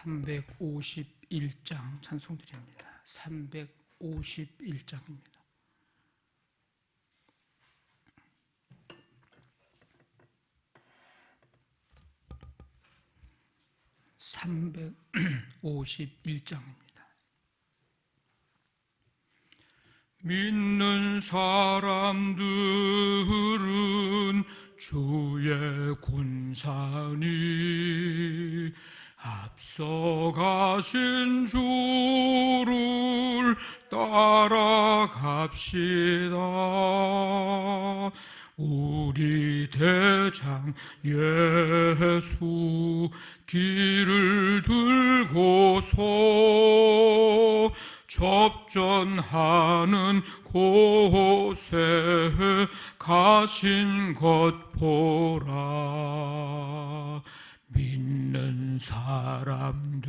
351장 찬송드립니다. 351장입니다. 믿는 사람들은 주의 군사니 앞서가신 주를 따라갑시다. 우리 대장 예수 길을 들고서 접전하는 곳에 가신 것 보라. 믿는 사람들은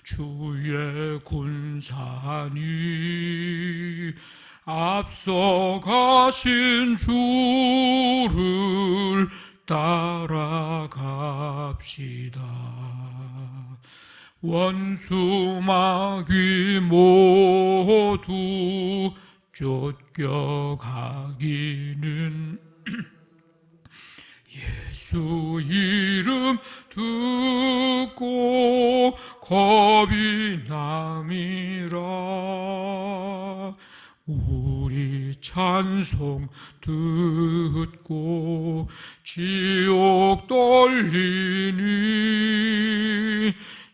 주의 군사니 앞서 가신 주를 따라갑시다. 원수마귀 모두 쫓겨가기는 예수 이름 듣고 겁이 남이라. 우리 찬송 듣고 지옥 떨리니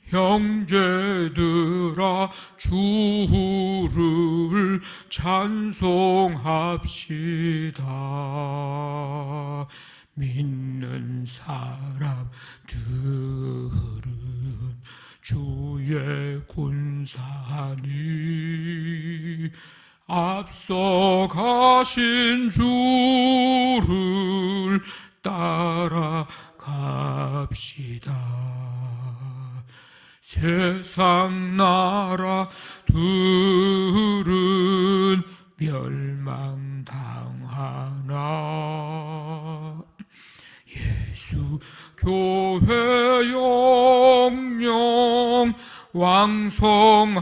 형제들아 주를 찬송합시다. 믿는 사람들은 주의 군사니 앞서 가신 주를 따라갑시다. 세상 나라들은 멸망당하나 예수 교회 영영 왕성하리라.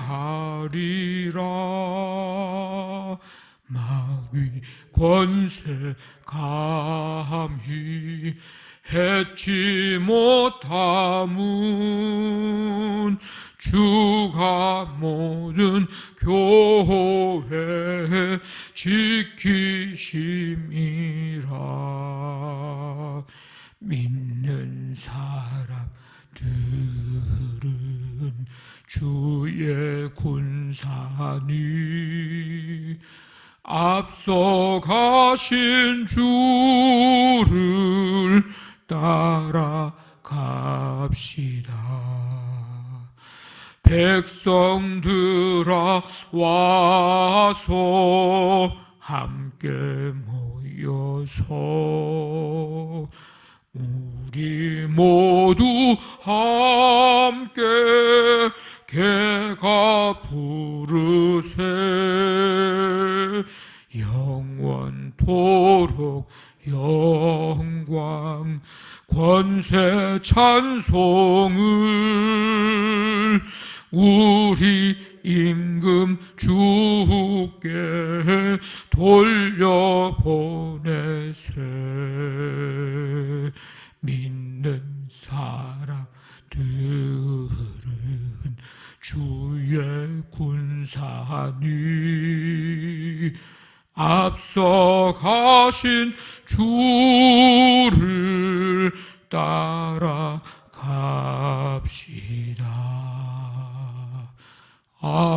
마귀 권세 감히 해치 못함은 주가 모든 교회 지키심이라. 믿는 사람들은 주의 군사니 앞서 가신 주를 따라갑시다. 백성들아 와서 함께 모여서 우리 모두 함께 개가 부르세. 영원토록 영광 권세 찬송을 우리 임금 주께 돌려보내세. 믿는 사람들은 주의 군사니 앞서 가신 주를 따라갑시다. 아멘.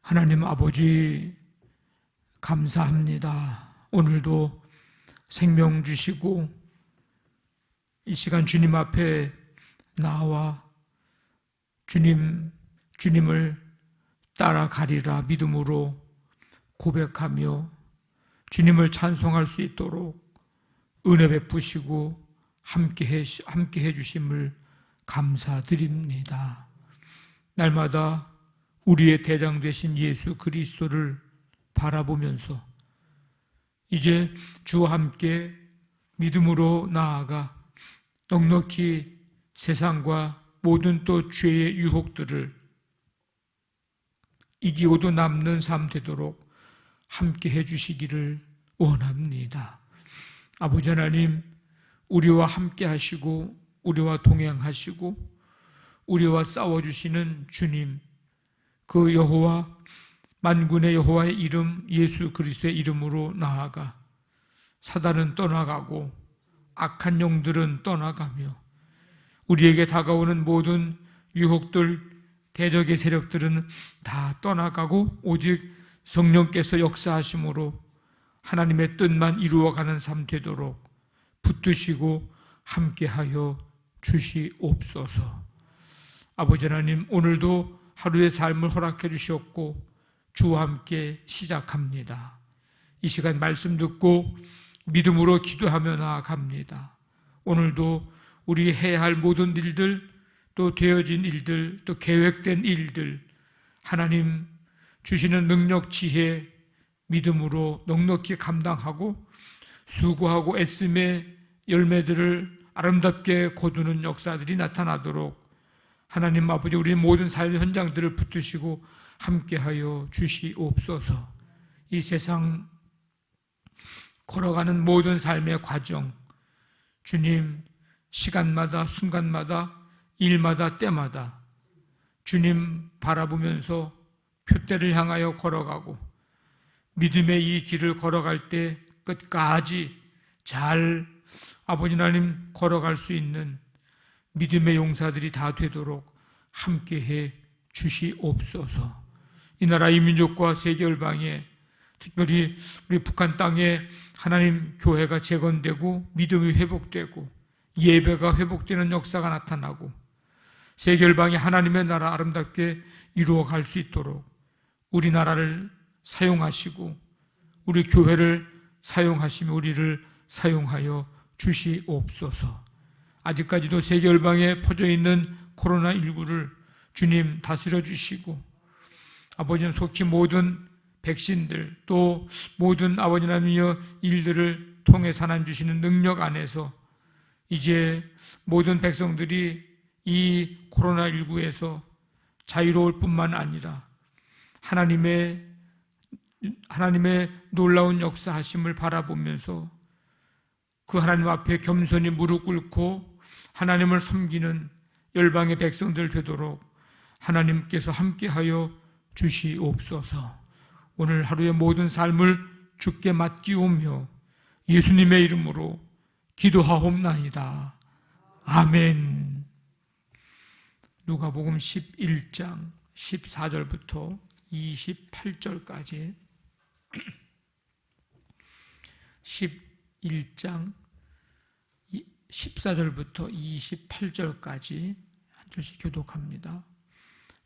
하나님 아버지 감사합니다. 오늘도 생명 주시고 이 시간 주님 앞에 나와 주님을 따라가리라 믿음으로 고백하며 주님을 찬송할 수 있도록 은혜 베푸시고 함께 해주심을 감사드립니다. 날마다 우리의 대장 되신 예수 그리스도를 바라보면서 이제 주와 함께 믿음으로 나아가 넉넉히 세상과 모든 또 죄의 유혹들을 이기고도 남는 삶 되도록 함께 해주시기를 원합니다. 아버지 하나님, 우리와 함께 하시고 우리와 동행하시고 우리와 싸워주시는 주님, 그 여호와, 만군의 여호와의 이름 예수 그리스도의 이름으로 나아가 사단은 떠나가고 악한 영들은 떠나가며 우리에게 다가오는 모든 유혹들, 대적의 세력들은 다 떠나가고 오직 성령께서 역사하심으로 하나님의 뜻만 이루어가는 삶 되도록 붙드시고 함께하여 주시옵소서. 아버지 하나님, 오늘도 하루의 삶을 허락해 주셨고 주와 함께 시작합니다. 이 시간 말씀 듣고 믿음으로 기도하며 나아갑니다. 오늘도 우리 해야 할 모든 일들, 또 되어진 일들, 또 계획된 일들, 하나님 주시는 능력, 지혜, 믿음으로 넉넉히 감당하고 수고하고 애씀의 열매들을 아름답게 거두는 역사들이 나타나도록 하나님 아버지, 우리 모든 삶의 현장들을 붙드시고 함께하여 주시옵소서. 이 세상 걸어가는 모든 삶의 과정, 주님, 시간마다 순간마다 일마다 때마다 주님 바라보면서 표대를 향하여 걸어가고 믿음의 이 길을 걸어갈 때 끝까지 잘 아버지 하나님 걸어갈 수 있는 믿음의 용사들이 다 되도록 함께해 주시옵소서. 이 나라 이 민족과 세계 열방에, 특별히 우리 북한 땅에 하나님 교회가 재건되고 믿음이 회복되고 예배가 회복되는 역사가 나타나고 세계 열방이 하나님의 나라 아름답게 이루어갈 수 있도록 우리나라를 사용하시고 우리 교회를 사용하시며 우리를 사용하여 주시옵소서. 아직까지도 세계 열방에 퍼져 있는 코로나19를 주님 다스려 주시고 아버지는 속히 모든 백신들 또 모든 아버지 하나님의 일들을 통해서 하나님 주시는 능력 안에서 이제 모든 백성들이 이 코로나19에서 자유로울 뿐만 아니라 하나님의 놀라운 역사하심을 바라보면서 그 하나님 앞에 겸손히 무릎 꿇고 하나님을 섬기는 열방의 백성들 되도록 하나님께서 함께하여 주시옵소서. 오늘 하루의 모든 삶을 주께 맡기오며 예수님의 이름으로 기도하옵나이다. 아멘. 누가복음 11장 14절부터 28절까지 11장 14절부터 28절까지 한 절씩 교독합니다.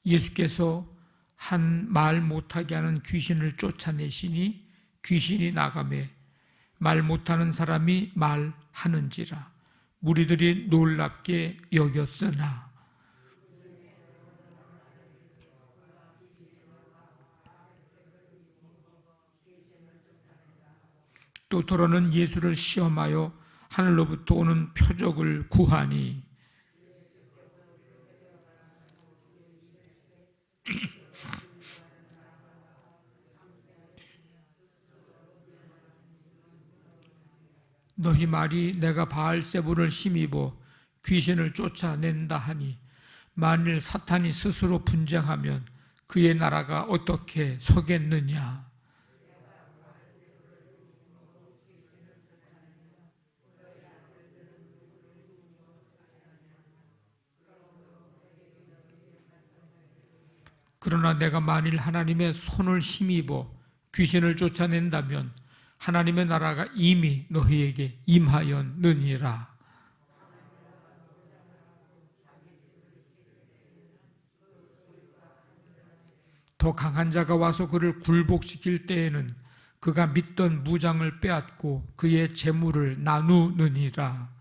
예수께서 한 말 못하게 하는 귀신을 쫓아내시니 귀신이 나가매 말 못하는 사람이 말하는지라 무리들이 놀랍게 여겼으나 또 더러는 예수를 시험하여 하늘로부터 오는 표적을 구하니 너희 말이 내가 바알세불을 힘입어 귀신을 쫓아낸다 하니 만일 사탄이 스스로 분쟁하면 그의 나라가 어떻게 서겠느냐. 그러나 내가 만일 하나님의 손을 힘입어 귀신을 쫓아낸다면 하나님의 나라가 이미 너희에게 임하였느니라. 더 강한 자가 와서 그를 굴복시킬 때에는 그가 믿던 무장을 빼앗고 그의 재물을 나누느니라.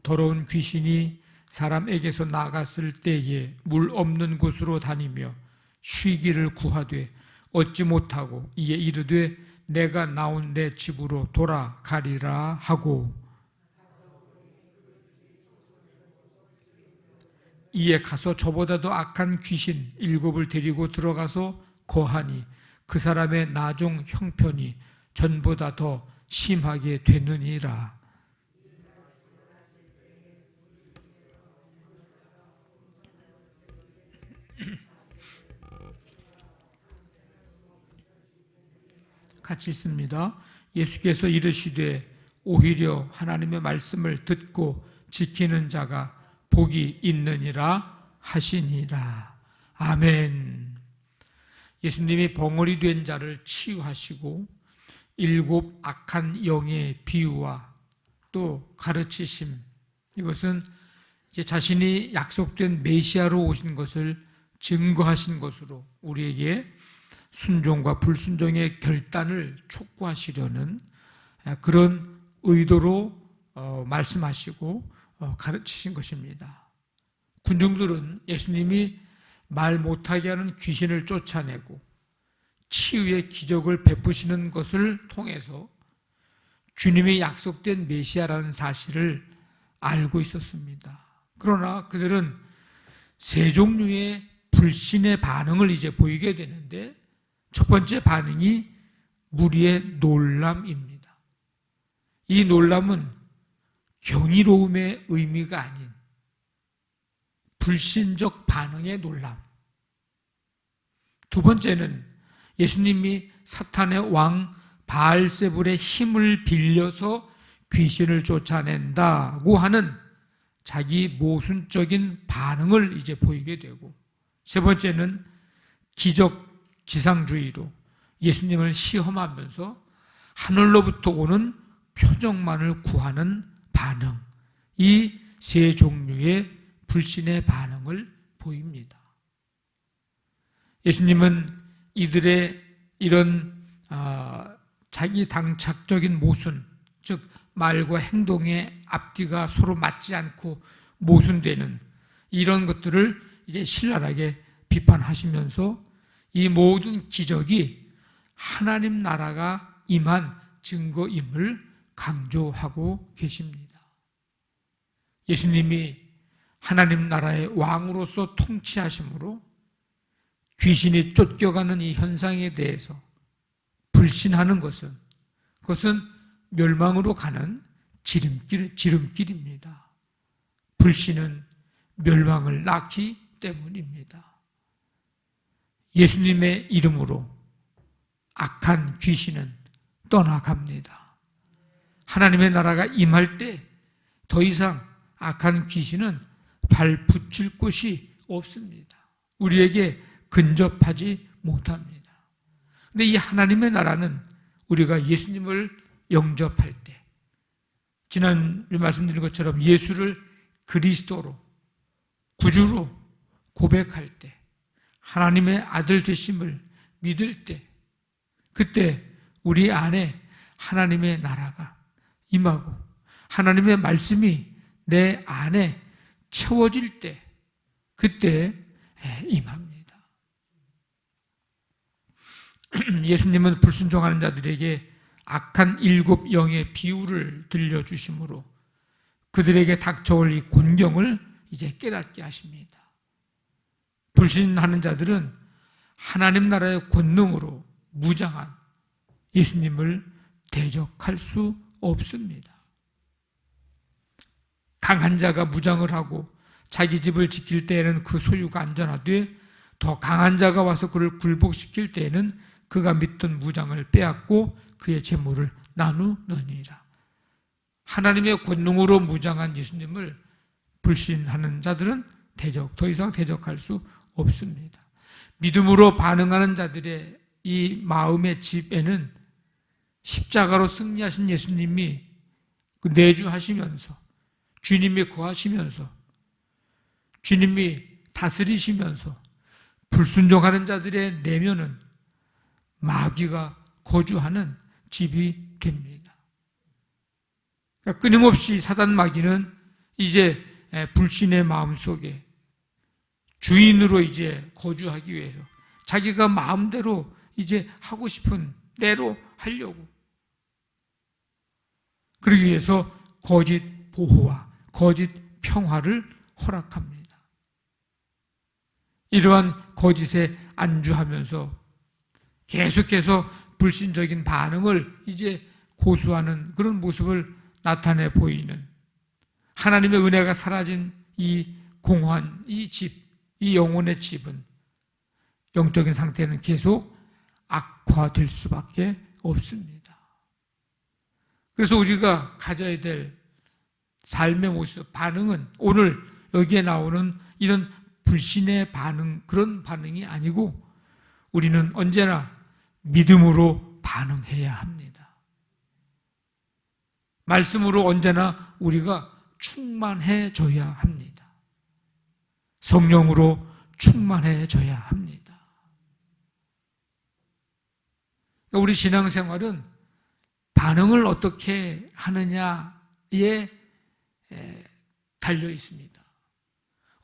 더러운 귀신이 사람에게서 나갔을 때에 물 없는 곳으로 다니며 쉬기를 구하되 얻지 못하고 이에 이르되 내가 나온 내 집으로 돌아가리라 하고, 이에 가서 저보다도 악한 귀신 7을 데리고 들어가서 거하니 그 사람의 나중 형편이 전보다 더 심하게 되느니라. 같이 있습니다. 예수께서 이르시되 오히려 하나님의 말씀을 듣고 지키는 자가 복이 있느니라 하시니라. 아멘. 예수님이 벙어리 된 자를 치유하시고 7 악한 영의 비유와 또 가르치심, 이것은 이제 자신이 약속된 메시아로 오신 것을 증거하신 것으로 우리에게 순종과 불순종의 결단을 촉구하시려는 그런 의도로 말씀하시고 가르치신 것입니다. 군중들은 예수님이 말 못하게 하는 귀신을 쫓아내고 치유의 기적을 베푸시는 것을 통해서 주님이 약속된 메시아라는 사실을 알고 있었습니다. 그러나 그들은 세 종류의 불신의 반응을 이제 보이게 되는데, 첫 번째 반응이 무리의 놀람입니다. 이 놀람은 경이로움의 의미가 아닌 불신적 반응의 놀람. 두 번째는 예수님이 사탄의 왕 바알세불의 힘을 빌려서 귀신을 쫓아낸다고 하는 자기 모순적인 반응을 이제 보이게 되고, 세 번째는 기적 지상주의로 예수님을 시험하면서 하늘로부터 오는 표적만을 구하는 반응, 이 세 종류의 불신의 반응을 보입니다. 예수님은 이들의 이런 자기 당착적인 모순, 즉 말과 행동의 앞뒤가 서로 맞지 않고 모순되는 이런 것들을 이제 신랄하게 비판하시면서 이 모든 기적이 하나님 나라가 임한 증거임을 강조하고 계십니다. 예수님이 하나님 나라의 왕으로서 통치하심으로 귀신이 쫓겨가는 이 현상에 대해서 불신하는 것은, 그것은 멸망으로 가는 지름길입니다. 불신은 멸망을 낳기 때문입니다. 예수님의 이름으로 악한 귀신은 떠나갑니다. 하나님의 나라가 임할 때 더 이상 악한 귀신은 발 붙일 곳이 없습니다. 우리에게 근접하지 못합니다. 근데 이 하나님의 나라는 우리가 예수님을 영접할 때, 지난주 말씀드린 것처럼 예수를 그리스도로 구주로 고백할 때, 하나님의 아들 되심을 믿을 때, 그때 우리 안에 하나님의 나라가 임하고 하나님의 말씀이 내 안에 채워질 때, 그때 임합니다. 예수님은 불순종하는 자들에게 악한 7 영의 비유를 들려주심으로 그들에게 닥쳐올 이 곤경을 이제 깨닫게 하십니다. 불신하는 자들은 하나님 나라의 권능으로 무장한 예수님을 대적할 수 없습니다. 강한 자가 무장을 하고 자기 집을 지킬 때에는 그 소유가 안전하되, 더 강한 자가 와서 그를 굴복시킬 때에는 그가 믿던 무장을 빼앗고 그의 재물을 나누느니라. 하나님의 권능으로 무장한 예수님을 불신하는 자들은 더 이상 대적할 수 없습니다. 믿음으로 반응하는 자들의 이 마음의 집에는 십자가로 승리하신 예수님이 내주하시면서, 주님이 거하시면서, 주님이 다스리시면서 불순종하는 자들의 내면은 마귀가 거주하는 집이 됩니다. 그러니까 끊임없이 사단 마귀는 이제 불신의 마음속에 주인으로 이제 거주하기 위해서 자기가 마음대로 이제 하고 싶은 대로 하려고, 그러기 위해서 거짓 보호와 거짓 평화를 허락합니다. 이러한 거짓에 안주하면서 계속해서 불신적인 반응을 이제 고수하는 그런 모습을 나타내 보이는, 하나님의 은혜가 사라진 이 공허한 이 집, 이 영혼의 집은 영적인 상태는 계속 악화될 수밖에 없습니다. 그래서 우리가 가져야 될 삶의 모습, 반응은 오늘 여기에 나오는 이런 불신의 반응, 그런 반응이 아니고 우리는 언제나 믿음으로 반응해야 합니다. 말씀으로 언제나 우리가 충만해져야 합니다. 성령으로 충만해져야 합니다. 우리 신앙생활은 반응을 어떻게 하느냐에 달려 있습니다.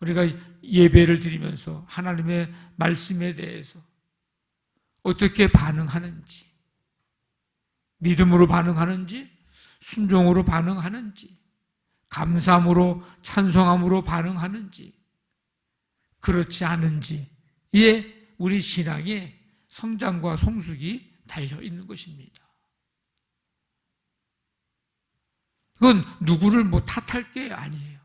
우리가 예배를 드리면서 하나님의 말씀에 대해서 어떻게 반응하는지, 믿음으로 반응하는지, 순종으로 반응하는지, 감사함으로 찬송함으로 반응하는지, 그렇지 않은지에 우리 신앙의 성장과 성숙이 달려 있는 것입니다. 그건 누구를 탓할 게 아니에요.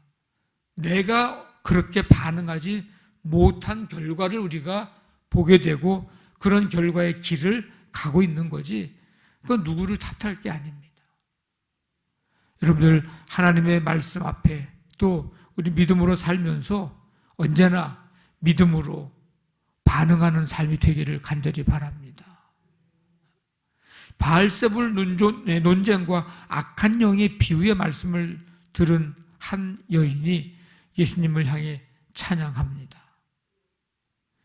내가 그렇게 반응하지 못한 결과를 우리가 보게 되고 그런 결과의 길을 가고 있는 거지, 그건 누구를 탓할 게 아닙니다. 여러분들 하나님의 말씀 앞에 또 우리 믿음으로 살면서 언제나 믿음으로 반응하는 삶이 되기를 간절히 바랍니다. 바알세불 논쟁과 악한 영의 비유의 말씀을 들은 한 여인이 예수님을 향해 찬양합니다.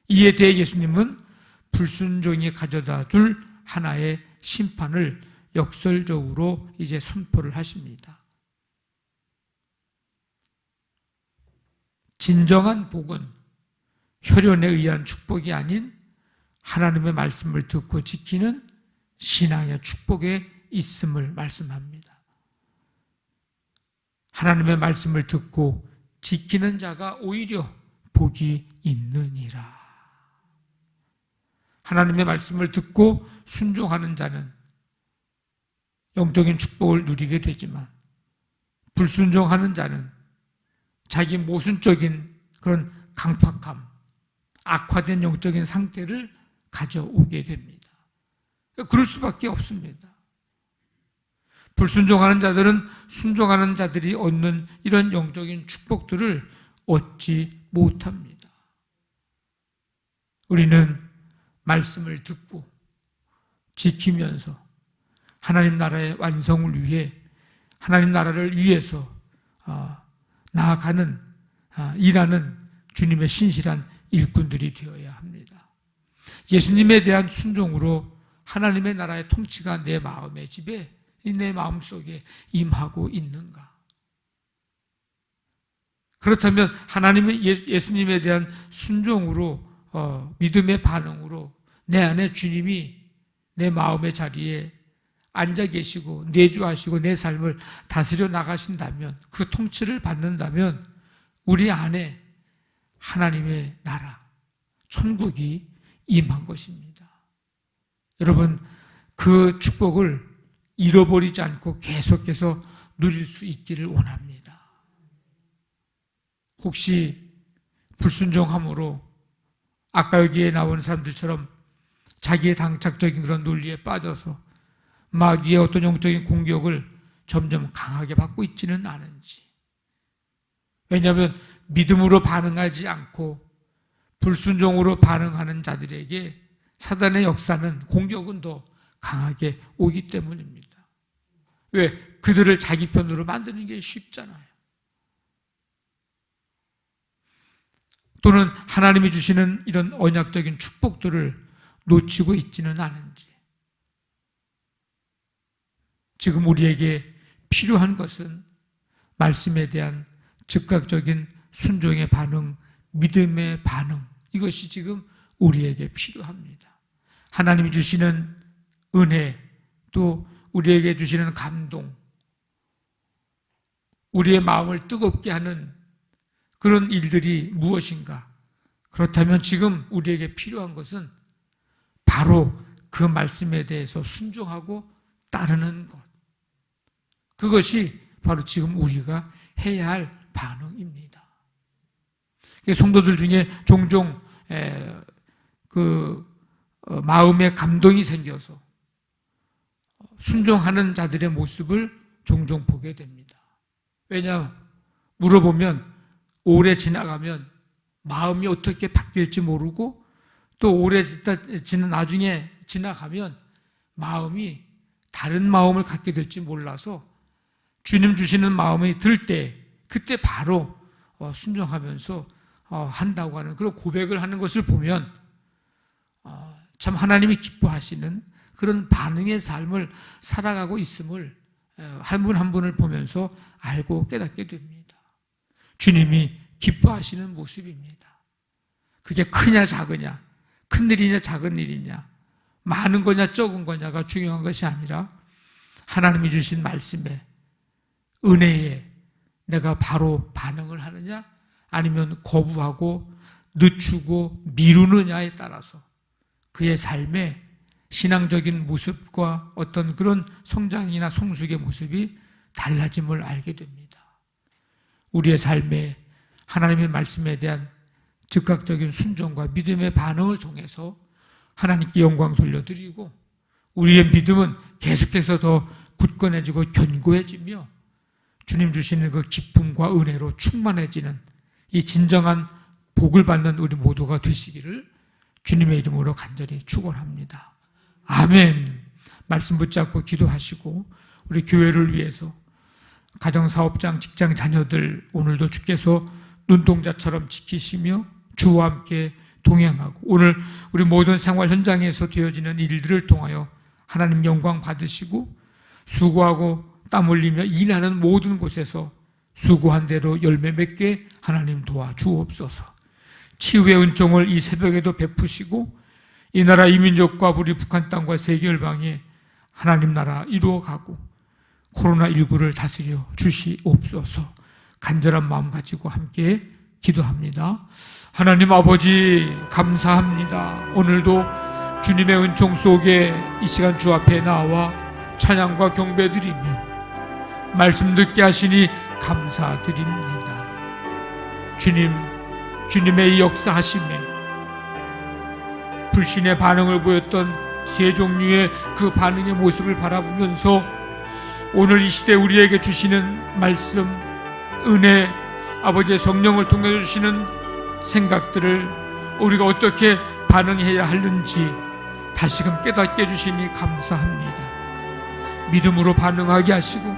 이에 대해 예수님은 불순종이 가져다 줄 하나의 심판을 역설적으로 이제 선포를 하십니다. 진정한 복은 혈연에 의한 축복이 아닌 하나님의 말씀을 듣고 지키는 신앙의 축복에 있음을 말씀합니다. 하나님의 말씀을 듣고 지키는 자가 오히려 복이 있느니라. 하나님의 말씀을 듣고 순종하는 자는 영적인 축복을 누리게 되지만, 불순종하는 자는 자기 모순적인 그런 강팍함, 악화된 영적인 상태를 가져오게 됩니다. 그럴 수밖에 없습니다. 불순종하는 자들은 순종하는 자들이 얻는 이런 영적인 축복들을 얻지 못합니다. 우리는 말씀을 듣고 지키면서 하나님 나라의 완성을 위해, 하나님 나라를 위해서 나아가는, 일하는 주님의 신실한 일꾼들이 되어야 합니다. 예수님에 대한 순종으로 하나님의 나라의 통치가 내 마음의 집에, 내 마음속에 임하고 있는가? 그렇다면 하나님의 예수님에 대한 순종으로, 믿음의 반응으로 내 안에 주님이 내 마음의 자리에 앉아 계시고 내주하시고 내 삶을 다스려 나가신다면, 그 통치를 받는다면 우리 안에 하나님의 나라, 천국이 임한 것입니다. 여러분, 그 축복을 잃어버리지 않고 계속해서 누릴 수 있기를 원합니다. 혹시 불순종함으로 아까 여기에 나온 사람들처럼 자기의 당착적인 그런 논리에 빠져서 마귀의 어떤 영적인 공격을 점점 강하게 받고 있지는 않은지, 왜냐하면 믿음으로 반응하지 않고 불순종으로 반응하는 자들에게 사단의 역사는, 공격은 더 강하게 오기 때문입니다. 왜? 그들을 자기 편으로 만드는 게 쉽잖아요. 또는 하나님이 주시는 이런 언약적인 축복들을 놓치고 있지는 않은지. 지금 우리에게 필요한 것은 말씀에 대한 즉각적인 순종의 반응, 믿음의 반응, 이것이 지금 우리에게 필요합니다. 하나님이 주시는 은혜, 또 우리에게 주시는 감동, 우리의 마음을 뜨겁게 하는 그런 일들이 무엇인가? 그렇다면 지금 우리에게 필요한 것은 바로 그 말씀에 대해서 순종하고 따르는 것. 그것이 바로 지금 우리가 해야 할 반응입니다. 성도들 중에 종종 마음에 감동이 생겨서 순종하는 자들의 모습을 종종 보게 됩니다. 왜냐? 물어보면 오래 지나가면 마음이 어떻게 바뀔지 모르고 또 오래 지나 나중에 지나가면 마음이 다른 마음을 갖게 될지 몰라서 주님 주시는 마음이 들 때 그때 바로 순종하면서 한다고 하는 그런 고백을 하는 것을 보면 참 하나님이 기뻐하시는 그런 반응의 삶을 살아가고 있음을 한 분 한 분을 보면서 알고 깨닫게 됩니다. 주님이 기뻐하시는 모습입니다. 그게 크냐 작으냐, 큰 일이냐 작은 일이냐, 많은 거냐 적은 거냐가 중요한 것이 아니라 하나님이 주신 말씀에, 은혜에 내가 바로 반응을 하느냐 아니면 거부하고 늦추고 미루느냐에 따라서 그의 삶에 신앙적인 모습과 어떤 그런 성장이나 성숙의 모습이 달라짐을 알게 됩니다. 우리의 삶에 하나님의 말씀에 대한 즉각적인 순종과 믿음의 반응을 통해서 하나님께 영광 돌려드리고 우리의 믿음은 계속해서 더 굳건해지고 견고해지며 주님 주시는 그 기쁨과 은혜로 충만해지는 이 진정한 복을 받는 우리 모두가 되시기를 주님의 이름으로 간절히 축원합니다. 아멘. 말씀 붙잡고 기도하시고 우리 교회를 위해서 가정사업장, 직장 자녀들 오늘도 주께서 눈동자처럼 지키시며 주와 함께 동행하고 오늘 우리 모든 생활 현장에서 되어지는 일들을 통하여 하나님 영광 받으시고 수고하고 땀 흘리며 일하는 모든 곳에서 수고한 대로 열매 맺게 하나님 도와주옵소서. 치유의 은총을 이 새벽에도 베푸시고 이 나라 이 민족과 우리 북한 땅과 세계 열방에 하나님 나라 이루어가고 코로나19를 다스려 주시옵소서. 간절한 마음 가지고 함께 기도합니다. 하나님 아버지 감사합니다. 오늘도 주님의 은총 속에 이 시간 주 앞에 나와 찬양과 경배드리며 말씀 듣게 하시니 감사드립니다. 주님의 이 역사하심에 불신의 반응을 보였던 세 종류의 그 반응의 모습을 바라보면서 오늘 이 시대 우리에게 주시는 말씀, 은혜, 아버지의 성령을 통해 주시는 생각들을 우리가 어떻게 반응해야 하는지 다시금 깨닫게 해주시니 감사합니다. 믿음으로 반응하게 하시고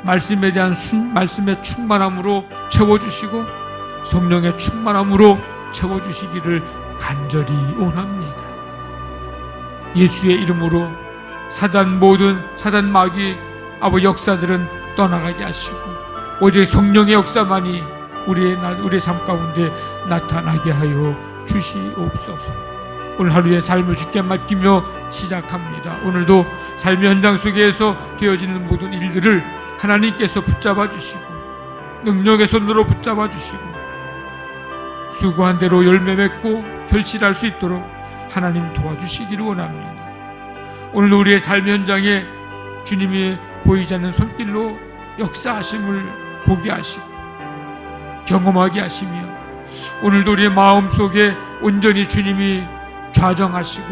말씀에 대한 말씀의 충만함으로 채워주시고 성령의 충만함으로 채워주시기를 간절히 원합니다. 예수의 이름으로 모든 사단 마귀 아버지 역사들은 떠나가게 하시고 오직 성령의 역사만이 우리의 삶 가운데 나타나게 하여 주시옵소서. 오늘 하루의 삶을 주께 맡기며 시작합니다. 오늘도 삶의 현장 속에서 되어지는 모든 일들을 하나님께서 붙잡아 주시고 능력의 손으로 붙잡아 주시고 수고한 대로 열매 맺고 결실할 수 있도록 하나님 도와주시기를 원합니다. 오늘도 우리의 삶의 현장에 주님이 보이지 않는 손길로 역사하심을 보게 하시고 경험하게 하시며 오늘도 우리의 마음속에 온전히 주님이 좌정하시고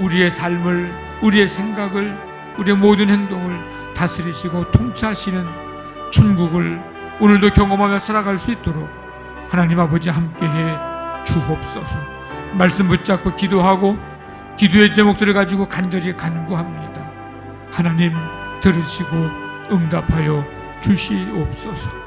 우리의 삶을, 우리의 생각을, 우리의 모든 행동을 다스리시고 통치하시는 천국을 오늘도 경험하며 살아갈 수 있도록 하나님 아버지 함께해 주옵소서. 말씀 붙잡고 기도하고 기도의 제목들을 가지고 간절히 간구합니다. 하나님 들으시고 응답하여 주시옵소서.